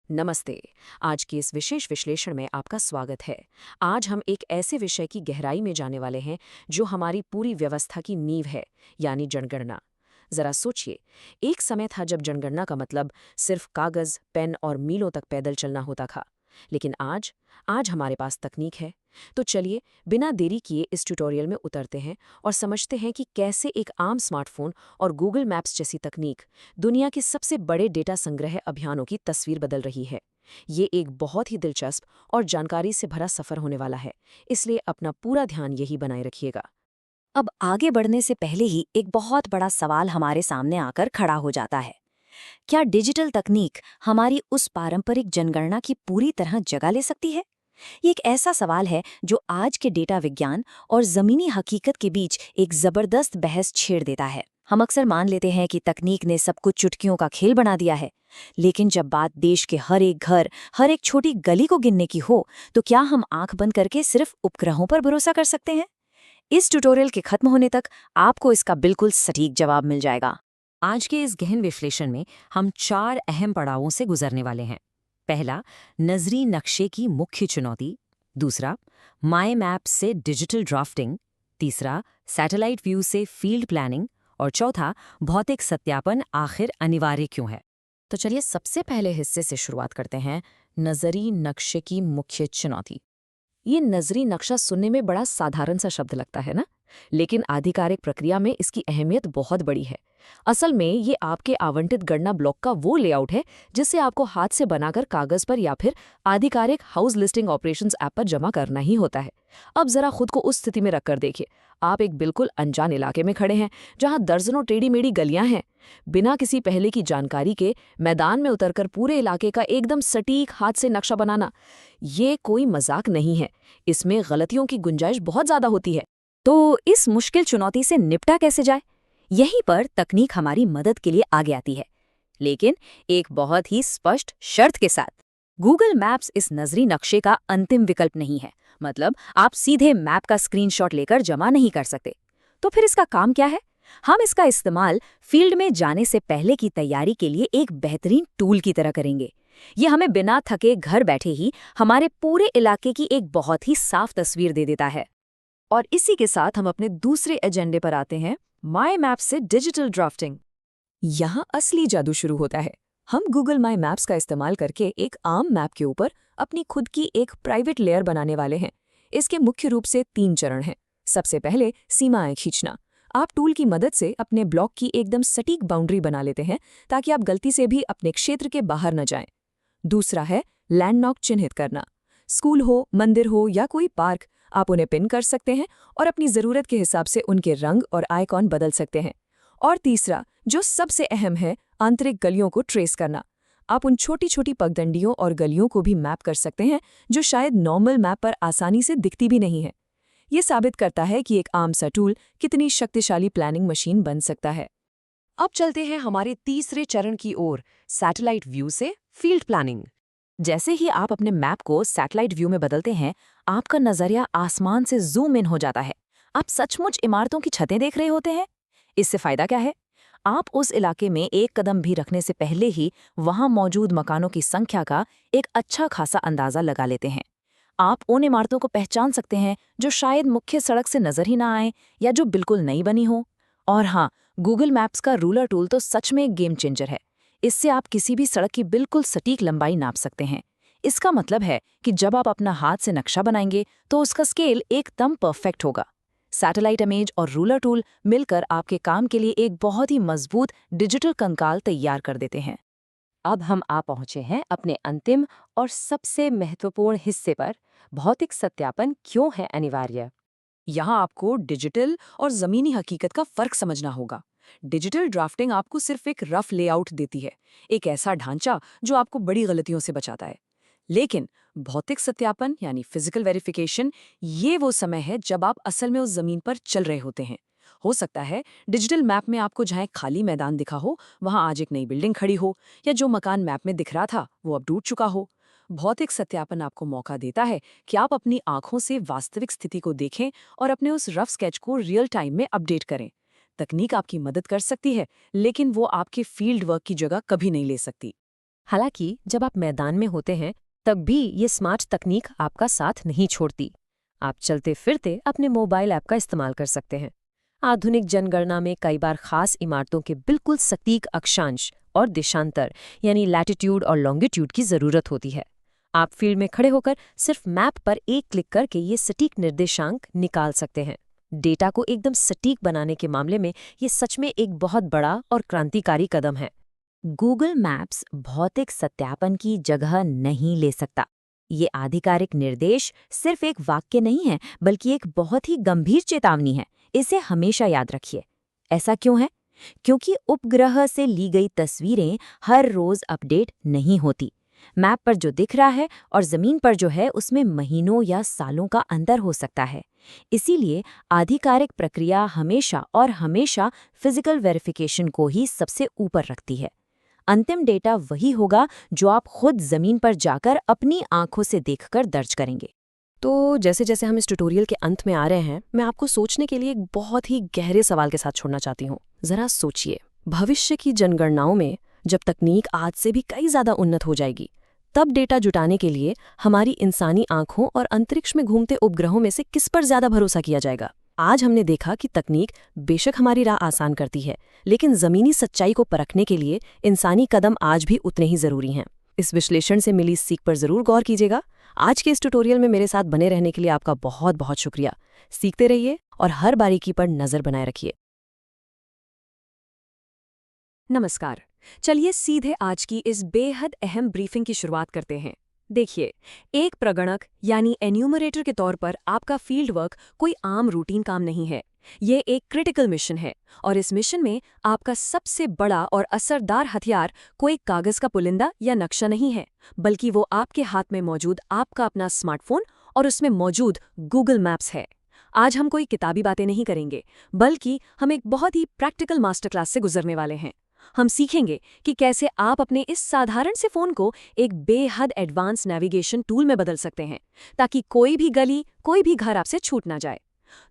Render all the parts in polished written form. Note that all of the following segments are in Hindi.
नमस्ते। आज के इस विशेष विश्लेषण में आपका स्वागत है। आज हम एक ऐसे विषय की गहराई में जाने वाले हैं जो हमारी पूरी व्यवस्था की नींव है, यानी जनगणना। जरा सोचिए, एक समय था जब जनगणना का मतलब सिर्फ कागज, पेन और मीलों तक पैदल चलना होता था। लेकिन आज हमारे पास तकनीक है। तो चलिए, बिना देरी किए इस ट्यूटोरियल में उतरते हैं और समझते हैं कि कैसे एक आम स्मार्टफोन और गूगल मैप्स जैसी तकनीक दुनिया के सबसे बड़े डेटा संग्रह अभियानों की तस्वीर बदल रही है। ये एक बहुत ही दिलचस्प और जानकारी से भरा सफर होने वाला है, इसलिए अपना पूरा ध्यान यही बनाए रखिएगा। अब आगे बढ़ने से पहले ही एक बहुत बड़ा सवाल हमारे सामने आकर खड़ा हो जाता है। क्या डिजिटल तकनीक हमारी उस पारंपरिक जनगणना की पूरी तरह जगह ले सकती है? ये एक ऐसा सवाल है जो आज के डेटा विज्ञान और जमीनी हकीकत के बीच एक जबरदस्त बहस छेड़ देता है। हम अक्सर मान लेते हैं कि तकनीक ने सब कुछ चुटकियों का खेल बना दिया है, लेकिन जब बात देश के हर एक घर, हर एक छोटी गली को गिनने की हो, तो क्या हम आंख बंद करके सिर्फ उपग्रहों पर भरोसा कर सकते हैं? इस ट्यूटोरियल के खत्म होने तक आपको इसका बिल्कुल सटीक जवाब मिल जाएगा। आज के इस गहन विश्लेषण में हम 4 अहम पड़ावों से गुजरने वाले हैं। पहला, नजरी नक्शे की मुख्य चुनौती। दूसरा, माई मैप से डिजिटल ड्राफ्टिंग। तीसरा, सैटेलाइट व्यू से फील्ड प्लानिंग। और चौथा, भौतिक सत्यापन आखिर अनिवार्य क्यों है। तो चलिए सबसे पहले हिस्से से शुरुआत करते हैं, नजरी नक्शे की मुख्य चुनौती। ये नजरी नक्शा सुनने में बड़ा साधारण सा शब्द लगता है ना, लेकिन आधिकारिक प्रक्रिया में इसकी अहमियत बहुत बड़ी है। असल में ये आपके आवंटित गणना ब्लॉक का वो लेआउट है जिसे आपको हाथ से बनाकर कागज पर या फिर आधिकारिक हाउस लिस्टिंग ऑपरेशंस ऐप पर जमा करना ही होता है। अब जरा खुद को उस स्थिति में रखकर देखिए। आप एक बिल्कुल अनजान इलाके में खड़े हैं जहां दर्जनों टेढ़ी मेढ़ी गलियां हैं। बिना किसी पहले की जानकारी के मैदान में उतरकर पूरे इलाके का एकदम सटीक हाथ से नक्शा बनाना, ये कोई मजाक नहीं है। इसमें गलतियों की गुंजाइश बहुत ज्यादा होती है। तो इस मुश्किल चुनौती से निपटा कैसे जाए? यहीं पर तकनीक हमारी मदद के लिए आगे आती है, लेकिन एक बहुत ही स्पष्ट शर्त के साथ। गूगल मैप्स इस नजरी नक्शे का अंतिम विकल्प नहीं है। मतलब आप सीधे मैप का स्क्रीनशॉट लेकर जमा नहीं कर सकते। तो फिर इसका काम क्या है? हम इसका इस्तेमाल फील्ड में जाने से पहले की तैयारी के लिए एक बेहतरीन टूल की तरह करेंगे। ये हमें बिना थके घर बैठे ही हमारे पूरे इलाके की एक बहुत ही साफ तस्वीर दे देता है। और इसी के साथ हम अपने दूसरे एजेंडे पर आते हैं, माई मैप से डिजिटल ड्राफ्टिंग। यहाँ असली जादू शुरू होता है। हम गूगल माई मैप्स का इस्तेमाल करके एक आम मैप के ऊपर अपनी खुद की एक प्राइवेट लेयर बनाने वाले हैं। इसके मुख्य रूप से 3 चरण हैं। सबसे पहले सीमाएं खींचना। आप टूल की मदद से अपने ब्लॉक की एकदम सटीक बाउंड्री बना लेते हैं ताकि आप गलती से भी अपने क्षेत्र के बाहर न जाएं। दूसरा है लैंडमार्क चिन्हित करना। स्कूल हो, मंदिर हो या कोई पार्क, आप उन्हें पिन कर सकते हैं और अपनी ज़रूरत के हिसाब से उनके रंग और आइकॉन बदल सकते हैं। और तीसरा, जो सबसे अहम है, आंतरिक गलियों को ट्रेस करना। आप उन छोटी छोटी पगडंडियों और गलियों को भी मैप कर सकते हैं जो शायद नॉर्मल मैप पर आसानी से दिखती भी नहीं है। ये साबित करता है कि एक आम सा टूल कितनी शक्तिशाली प्लानिंग मशीन बन सकता है। अब चलते हैं हमारे तीसरे चरण की ओर, सैटेलाइट व्यू से फील्ड प्लानिंग। जैसे ही आप अपने मैप को सैटेलाइट व्यू में बदलते हैं, आपका नजरिया आसमान से जूम इन हो जाता है। आप सचमुच इमारतों की छतें देख रहे होते हैं। इससे फायदा क्या है? आप उस इलाके में एक कदम भी रखने से पहले ही वहां मौजूद मकानों की संख्या का एक अच्छा खासा अंदाजा लगा लेते हैं। आप उन इमारतों को पहचान सकते हैं जो शायद मुख्य सड़क से नजर ही ना आए या जो बिल्कुल नई बनी हो। और हाँ, गूगल मैप्स का रूलर टूल तो सच में एक गेम चेंजर है। इससे आप किसी भी सड़क की बिल्कुल सटीक लंबाई नाप सकते हैं। इसका मतलब है कि जब आप अपना हाथ से नक्शा बनाएंगे तो उसका स्केल एकदम परफेक्ट होगा। सैटेलाइट इमेज और रूलर टूल मिलकर आपके काम के लिए एक बहुत ही मजबूत डिजिटल कंकाल तैयार कर देते हैं। अब हम आ पहुंचे हैं अपने अंतिम और सबसे महत्वपूर्ण हिस्से पर। भौतिक सत्यापन क्यों है अनिवार्य? यहाँ आपको डिजिटल और ज़मीनी हकीकत का फ़र्क समझना होगा। डिजिटल ड्राफ्टिंग आपको सिर्फ एक रफ लेआउट देती है, एक ऐसा ढांचा जो आपको बड़ी गलतियों से बचाता है। लेकिन भौतिक सत्यापन यानी फिजिकल वेरिफिकेशन, ये वो समय है जब आप असल में उस ज़मीन पर चल रहे होते हैं। हो सकता है डिजिटल मैप में आपको जहाँ एक खाली मैदान दिखा हो, वहाँ आज एक नई बिल्डिंग खड़ी हो, या जो मकान मैप में दिख रहा था वो अब टूट चुका हो। भौतिक सत्यापन आपको मौका देता है कि आप अपनी आंखों से वास्तविक स्थिति को देखें और अपने उस रफ स्केच को रियल टाइम में अपडेट करें। तकनीक आपकी मदद कर सकती है, लेकिन वो आपके फील्ड वर्क की जगह कभी नहीं ले सकती। हालांकि जब आप मैदान में होते हैं तब भी ये स्मार्ट तकनीक आपका साथ नहीं छोड़ती। आप चलते फिरते अपने मोबाइल ऐप का इस्तेमाल कर सकते हैं। आधुनिक जनगणना में कई बार खास इमारतों के बिल्कुल सटीक अक्षांश और देशांतर यानी लैटिट्यूड और लॉन्गिट्यूड की ज़रूरत होती है। आप फील्ड में खड़े होकर सिर्फ मैप पर एक क्लिक करके ये सटीक निर्देशांक निकाल सकते हैं। डेटा को एकदम सटीक बनाने के मामले में ये सच में एक बहुत बड़ा और क्रांतिकारी कदम है। गूगल मैप्स भौतिक सत्यापन की जगह नहीं ले सकता। ये आधिकारिक निर्देश सिर्फ एक वाक्य नहीं है, बल्कि एक बहुत ही गंभीर चेतावनी है। इसे हमेशा याद रखिए। ऐसा क्यों है? क्योंकि उपग्रह से ली गई तस्वीरें हर रोज अपडेट नहीं होती। मैप पर जो दिख रहा है और जमीन पर जो है उसमें महीनों या सालों का अंतर हो सकता है। इसीलिए आधिकारिक प्रक्रिया हमेशा और हमेशा फिजिकल वेरिफिकेशन को ही सबसे ऊपर रखती है। अंतिम डेटा वही होगा जो आप खुद जमीन पर जाकर अपनी आंखों से देखकर दर्ज करेंगे। तो जैसे जैसे हम इस ट्यूटोरियल के अंत में आ रहे हैं, मैं आपको सोचने के लिए एक बहुत ही गहरे सवाल के साथ छोड़ना चाहती हूँ। जरा सोचिए, भविष्य की जनगणनाओं में जब तकनीक आज से भी कई ज़्यादा उन्नत हो जाएगी, तब डेटा जुटाने के लिए हमारी इंसानी आंखों और अंतरिक्ष में घूमते उपग्रहों में से किस पर ज़्यादा भरोसा किया जाएगा? आज हमने देखा कि तकनीक बेशक हमारी राह आसान करती है, लेकिन ज़मीनी सच्चाई को परखने के लिए इंसानी कदम आज भी उतने ही ज़रूरी हैं। इस विश्लेषण से मिली सीख पर ज़रूर गौर कीजिएगा। आज के इस ट्यूटोरियल में मेरे साथ बने रहने के लिए आपका बहुत बहुत शुक्रिया। सीखते रहिए और हर बारीकी पर नज़र बनाए रखिए। नमस्कार। चलिए सीधे आज की इस बेहद अहम ब्रीफिंग की शुरुआत करते हैं। देखिए, एक प्रगणक यानी एन्यूमरेटर के तौर पर आपका फील्ड वर्क कोई आम रूटीन काम नहीं है। ये एक क्रिटिकल मिशन है और इस मिशन में आपका सबसे बड़ा और असरदार हथियार कोई कागज का पुलिंदा या नक्शा नहीं है, बल्कि वो आपके हाथ में मौजूद आपका अपना स्मार्टफोन और उसमें मौजूद गूगल मैप्स है। आज हम कोई किताबी बातें नहीं करेंगे, बल्कि हम एक बहुत ही प्रैक्टिकल मास्टर क्लास से गुजरने वाले हैं। हम सीखेंगे कि कैसे आप अपने इस साधारण से फोन को एक बेहद एडवांस नेविगेशन टूल में बदल सकते हैं, ताकि कोई भी गली, कोई भी घर आपसे छूट ना जाए।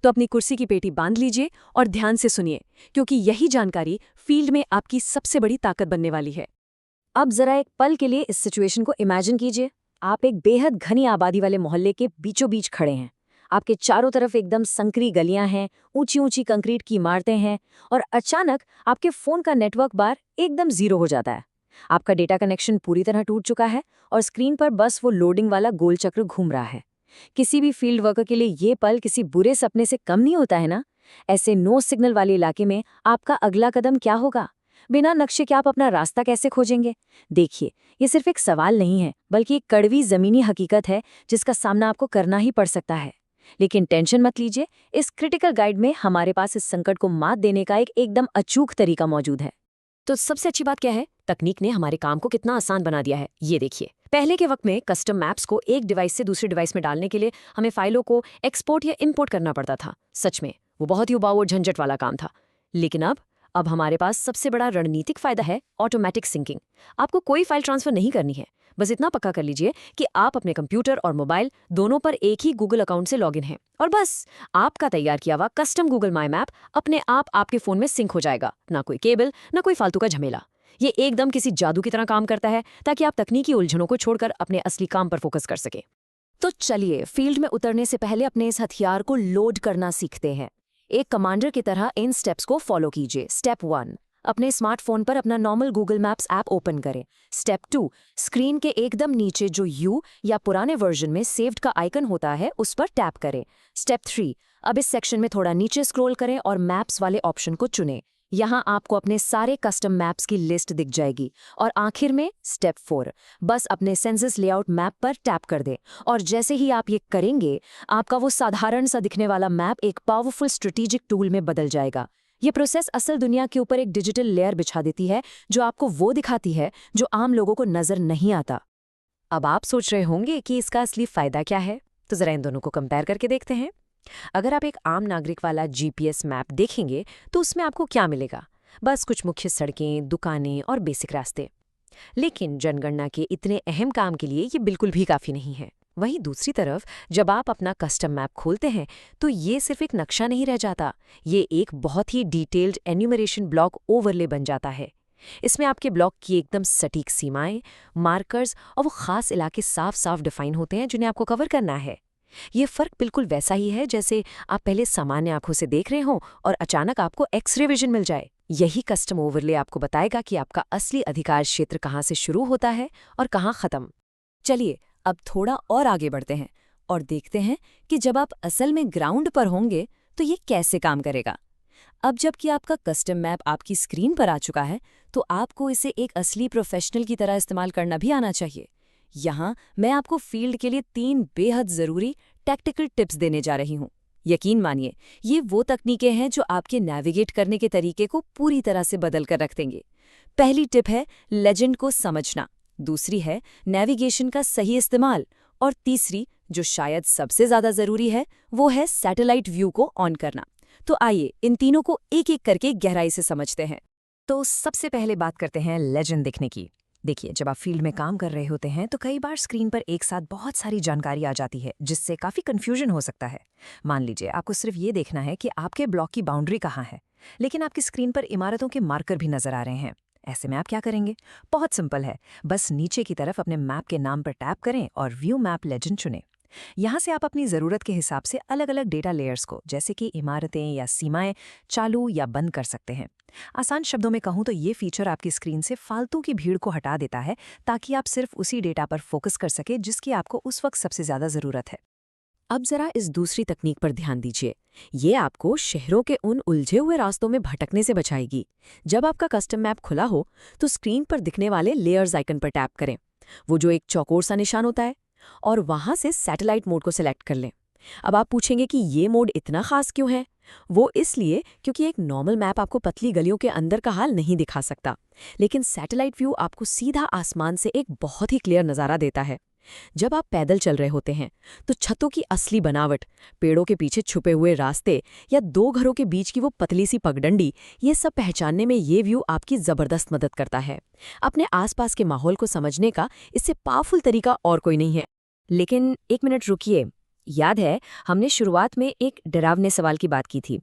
तो अपनी कुर्सी की पेटी बांध लीजिए और ध्यान से सुनिए, क्योंकि यही जानकारी फील्ड में आपकी सबसे बड़ी ताकत बनने वाली है। अब जरा एक पल के लिए इस सिचुएशन को इमेजिन कीजिए। आप एक बेहद घनी आबादी वाले मोहल्ले के बीचों बीच खड़े हैं। आपके चारों तरफ एकदम संकरी गलियां हैं, ऊंची ऊंची कंक्रीट की इमारतें हैं और अचानक आपके फोन का नेटवर्क बार एकदम जीरो हो जाता है। आपका डेटा कनेक्शन पूरी तरह टूट चुका है और स्क्रीन पर बस वो लोडिंग वाला गोल चक्र घूम रहा है। किसी भी फील्ड वर्कर के लिए ये पल किसी बुरे सपने से कम नहीं होता है ना? ऐसे नो सिग्नल वाले इलाके में आपका अगला कदम क्या होगा? बिना नक्शे के आप अपना रास्ता कैसे खोजेंगे? देखिए, ये सिर्फ एक सवाल नहीं है, बल्कि एक कड़वी जमीनी हकीकत है जिसका सामना आपको करना ही पड़ सकता है। लेकिन टेंशन मत लीजिए, इस क्रिटिकल गाइड में हमारे पास इस संकट को मात देने का एक एकदम अचूक तरीका मौजूद है। तो सबसे अच्छी बात क्या है? तकनीक ने हमारे काम को कितना आसान बना दिया है, ये देखिए। पहले के वक्त में कस्टम मैप्स को एक डिवाइस से दूसरे डिवाइस में डालने के लिए हमें फाइलों को एक्सपोर्ट या इंपोर्ट करना पड़ता था। सच में वो बहुत ही उबाऊ और झंझट वाला काम था। लेकिन अब हमारे पास सबसे बड़ा रणनीतिक फायदा है ऑटोमेटिक सिंकिंग। आपको कोई फाइल ट्रांसफर नहीं करनी है, बस इतना पक्का कर लीजिए कि आप अपने कंप्यूटर और मोबाइल दोनों पर एक ही गूगल अकाउंट से लॉगिन हैं, और बस आपका तैयार किया हुआ कस्टम गूगल माई मैप अपने आप आपके फोन में सिंक हो जाएगा। ना कोई केबल, ना कोई फालतू का झमेला। ये एकदम किसी जादू की तरह काम करता है, ताकि आप तकनीकी उलझनों को छोड़कर अपने असली काम पर फोकस कर सके। तो चलिए, फील्ड में उतरने से पहले अपने इस हथियार को लोड करना सीखते हैं। एक कमांडर की तरह इन स्टेप्स को फॉलो कीजिए। स्टेप 1, अपने स्मार्टफोन पर अपना normal Google maps app open करें। स्टेप 2, स्क्रीन के एकदम नीचे जो यू या पुराने वर्जन में सेव्ड का आइकन होता है उस पर टैप करें। स्टेप 3, अब इस सेक्शन में थोड़ा नीचे स्क्रॉल करें और मैप्स वाले ऑप्शन को चुनें। यहाँ आपको अपने सारे कस्टम मैप्स की लिस्ट दिख जाएगी। और आखिर में स्टेप 4, बस अपने सेंसस लेआउट मैप पर टैप कर दें, और जैसे ही आप ये करेंगे, आपका वो साधारण सा दिखने वाला मैप एक पावरफुल स्ट्रेटेजिक टूल में बदल जाएगा। ये प्रोसेस असल दुनिया के ऊपर एक डिजिटल लेयर बिछा देती है, जो आपको वो दिखाती है जो आम लोगों को नजर नहीं आता। अब आप सोच रहे होंगे कि इसका असली फायदा क्या है, तो जरा इन दोनों को कंपेयर करके देखते हैं। अगर आप एक आम नागरिक वाला जीपीएस मैप देखेंगे तो उसमें आपको क्या मिलेगा? बस कुछ मुख्य सड़कें, दुकानें और बेसिक रास्ते। लेकिन जनगणना के इतने अहम काम के लिए ये बिल्कुल भी काफ़ी नहीं है। वहीं दूसरी तरफ जब आप अपना कस्टम मैप खोलते हैं तो ये सिर्फ एक नक्शा नहीं रह जाता, ये एक बहुत ही डिटेल्ड एन्यूमरेशन ब्लॉक ओवरले बन जाता है। इसमें आपके ब्लॉक की एकदम सटीक सीमाएं, मार्कर्स और वो खास इलाके साफ साफ डिफाइन होते हैं जिन्हें आपको कवर करना है। ये फर्क बिल्कुल वैसा ही है जैसे आप पहले सामान्य आंखों से देख रहे हो और अचानक आपको एक्स-रे विजन मिल जाए। यही कस्टम ओवरले आपको बताएगा कि आपका असली अधिकार क्षेत्र कहाँ से शुरू होता है और कहाँ खत्म। चलिए अब थोड़ा और आगे बढ़ते हैं और देखते हैं कि जब आप असल में ग्राउंड पर होंगे तो ये कैसे काम करेगा। अब जबकि आपका कस्टम मैप आपकी स्क्रीन पर आ चुका है, तो आपको इसे एक असली प्रोफेशनल की तरह इस्तेमाल करना भी आना चाहिए। यहाँ मैं आपको फील्ड के लिए 3 बेहद ज़रूरी टैक्टिकल टिप्स देने जा रही हूँ। यकीन मानिए, ये वो तकनीकें हैं जो आपके नेविगेट करने के तरीके को पूरी तरह से बदल कर रख देंगे। पहली टिप है लेजेंड को समझना, दूसरी है नेविगेशन का सही इस्तेमाल, और तीसरी, जो शायद सबसे ज़्यादा ज़रूरी है, वो है सैटेलाइट व्यू को ऑन करना। तो आइए इन तीनों को एक एक करके गहराई से समझते हैं। तो सबसे पहले बात करते हैं लेजेंड दिखने की। देखिए, जब आप फील्ड में काम कर रहे होते हैं तो कई बार स्क्रीन पर एक साथ बहुत सारी जानकारी आ जाती है जिससे काफ़ी कन्फ्यूजन हो सकता है। मान लीजिए आपको सिर्फ ये देखना है कि आपके ब्लॉक की बाउंड्री कहाँ है, लेकिन आपकी स्क्रीन पर इमारतों के मार्कर भी नजर आ रहे हैं। ऐसे में आप क्या करेंगे? बहुत सिंपल है, बस नीचे की तरफ अपने मैप के नाम पर टैप करें और व्यू मैप लेजेंड चुनें। यहाँ से आप अपनी ज़रूरत के हिसाब से अलग अलग डेटा लेयर्स को, जैसे कि इमारतें या सीमाएं, चालू या बंद कर सकते हैं। आसान शब्दों में कहूँ तो ये फीचर आपकी स्क्रीन से फालतू की भीड़ को हटा देता है, ताकि आप सिर्फ उसी डेटा पर फोकस कर सके जिसकी आपको उस वक्त सबसे ज़्यादा ज़रूरत है। अब जरा इस दूसरी तकनीक पर ध्यान दीजिए। ये आपको शहरों के उन उलझे हुए रास्तों में भटकने से बचाएगी। जब आपका कस्टम मैप खुला हो तो स्क्रीन पर दिखने वाले लेयर्स आइकन पर टैप करें, वो जो एक चौकोर सा निशान होता है, और वहां से सैटेलाइट मोड को सिलेक्ट कर लें। अब आप पूछेंगे कि ये मोड इतना खास क्यों है? वो इसलिए क्योंकि एक नॉर्मल मैप आपको पतली गलियों के अंदर का हाल नहीं दिखा सकता, लेकिन सैटेलाइट व्यू आपको सीधा आसमान से एक बहुत ही क्लियर नज़ारा देता है। जब आप पैदल चल रहे होते हैं तो छतों की असली बनावट, पेड़ों के पीछे छुपे हुए रास्ते या 2 घरों के बीच की वो पतली सी पगडंडी, ये सब पहचानने में ये व्यू आपकी जबरदस्त मदद करता है। अपने आसपास के माहौल को समझने का इससे पावरफुल तरीका और कोई नहीं है। लेकिन एक मिनट रुकिए, याद है हमने शुरुआत में एक डरावने सवाल की बात की थी।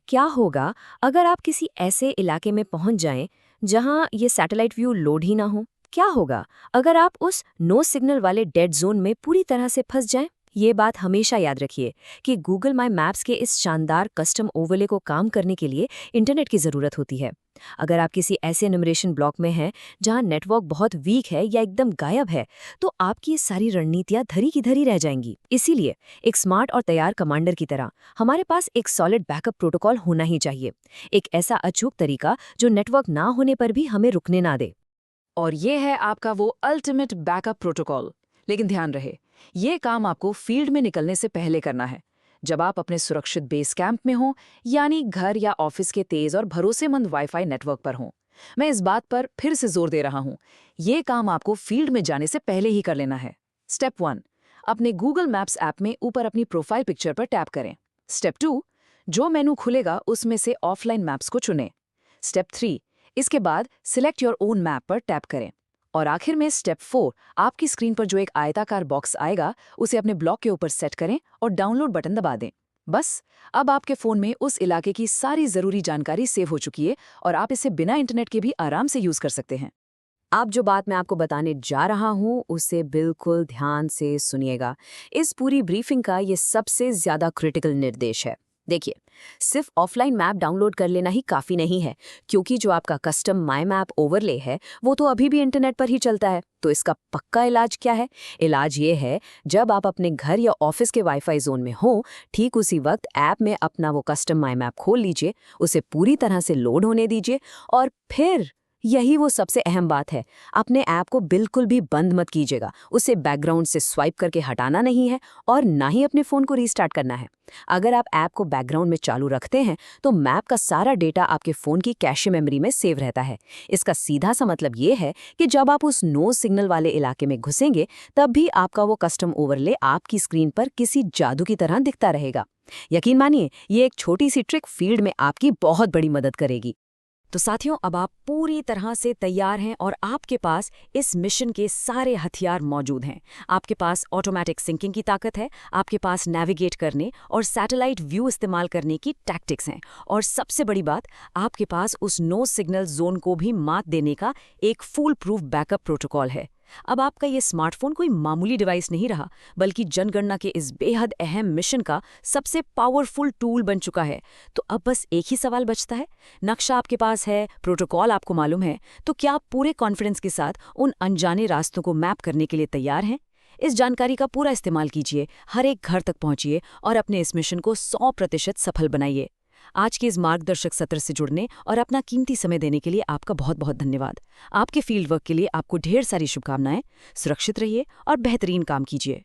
क्या होगा अगर आप किसी ऐसे इलाके में पहुंच जाएं जहां ये सैटेलाइट व्यू लोड ही ना हो? क्या होगा अगर आप उस नो सिग्नल वाले डेड जोन में पूरी तरह से फंस जाएं? ये बात हमेशा याद रखिए कि गूगल माई मैप्स के इस शानदार कस्टम ओवरले को काम करने के लिए इंटरनेट की ज़रूरत होती है। अगर आप किसी ऐसे एनुमरेशन ब्लॉक में हैं जहां नेटवर्क बहुत वीक है या एकदम गायब है, तो आपकी ये सारी रणनीतियां धरी की धरी रह जाएंगी। इसीलिए एक स्मार्ट और तैयार कमांडर की तरह हमारे पास एक सॉलिड बैकअप प्रोटोकॉल होना ही चाहिए, एक ऐसा अचूक तरीका जो नेटवर्क ना होने पर भी हमें रुकने ना दे। और ये है आपका वो अल्टीमेट बैकअप प्रोटोकॉल। लेकिन ध्यान रहे, ये काम आपको फील्ड में निकलने से पहले करना है, जब आप अपने सुरक्षित बेस कैंप में हों, यानी घर या ऑफिस के तेज और भरोसेमंद वाईफाई नेटवर्क पर हों। मैं इस बात पर फिर से जोर दे रहा हूं, ये काम आपको फील्ड में जाने से पहले ही कर लेना है। स्टेप 1, अपने गूगल मैप्स ऐप में ऊपर अपनी प्रोफाइल पिक्चर पर टैप करें। स्टेप 2, जो मेनू खुलेगा उसमें से ऑफलाइन मैप्स को चुनें। स्टेप 3, इसके बाद सिलेक्ट योर ओन मैप पर टैप करें। और आखिर में स्टेप 4, आपकी स्क्रीन पर जो एक आयताकार बॉक्स आएगा उसे अपने ब्लॉक के ऊपर सेट करें और डाउनलोड बटन दबा दें। बस, अब आपके फ़ोन में उस इलाके की सारी ज़रूरी जानकारी सेव हो चुकी है और आप इसे बिना इंटरनेट के भी आराम से यूज़ कर सकते हैं। अब जो बात मैं आपको बताने जा रहा हूं उसे बिल्कुल ध्यान से सुनिएगा। इस पूरी ब्रीफिंग का ये सबसे ज़्यादा क्रिटिकल निर्देश है। देखिए, सिर्फ ऑफलाइन मैप डाउनलोड कर लेना ही काफ़ी नहीं है, क्योंकि जो आपका कस्टम माई मैप ओवरले है वो तो अभी भी इंटरनेट पर ही चलता है। तो इसका पक्का इलाज क्या है? इलाज ये है, जब आप अपने घर या ऑफिस के वाईफाई जोन में हो, ठीक उसी वक्त ऐप में अपना वो कस्टम माई मैप खोल लीजिए, उसे पूरी तरह से लोड होने दीजिए, और फिर यही वो सबसे अहम बात है, अपने ऐप को बिल्कुल भी बंद मत कीजिएगा। उसे बैकग्राउंड से स्वाइप करके हटाना नहीं है और ना ही अपने फ़ोन को रीस्टार्ट करना है। अगर आप ऐप को बैकग्राउंड में चालू रखते हैं तो मैप का सारा डेटा आपके फ़ोन की कैशे मेमोरी में सेव रहता है। इसका सीधा सा मतलब ये है कि जब आप उस नो सिग्नल वाले इलाके में घुसेंगे तब भी आपका वो कस्टम ओवरले आपकी स्क्रीन पर किसी जादू की तरह दिखता रहेगा। यकीन मानिए, ये एक छोटी सी ट्रिक फील्ड में आपकी बहुत बड़ी मदद करेगी। तो साथियों, अब आप पूरी तरह से तैयार हैं और आपके पास इस मिशन के सारे हथियार मौजूद हैं। आपके पास ऑटोमेटिक सिंकिंग की ताकत है, आपके पास नेविगेट करने और सैटेलाइट व्यू इस्तेमाल करने की टैक्टिक्स हैं, और सबसे बड़ी बात, आपके पास उस नो सिग्नल जोन को भी मात देने का एक फुल प्रूफ बैकअप प्रोटोकॉल है। अब आपका ये स्मार्टफोन कोई मामूली डिवाइस नहीं रहा, बल्कि जनगणना के इस बेहद अहम मिशन का सबसे पावरफुल टूल बन चुका है। तो अब बस एक ही सवाल बचता है। नक्शा आपके पास है, प्रोटोकॉल आपको मालूम है, तो क्या आप पूरे कॉन्फिडेंस के साथ उन अनजाने रास्तों को मैप करने के लिए तैयार हैं? इस जानकारी का पूरा इस्तेमाल कीजिए, हर एक घर तक पहुंचिए और अपने इस मिशन को 100% सफल बनाइए। आज के इस मार्गदर्शक सत्र से जुड़ने और अपना कीमती समय देने के लिए आपका बहुत बहुत धन्यवाद। आपके फील्ड वर्क के लिए आपको ढेर सारी शुभकामनाएं। सुरक्षित रहिए और बेहतरीन काम कीजिए।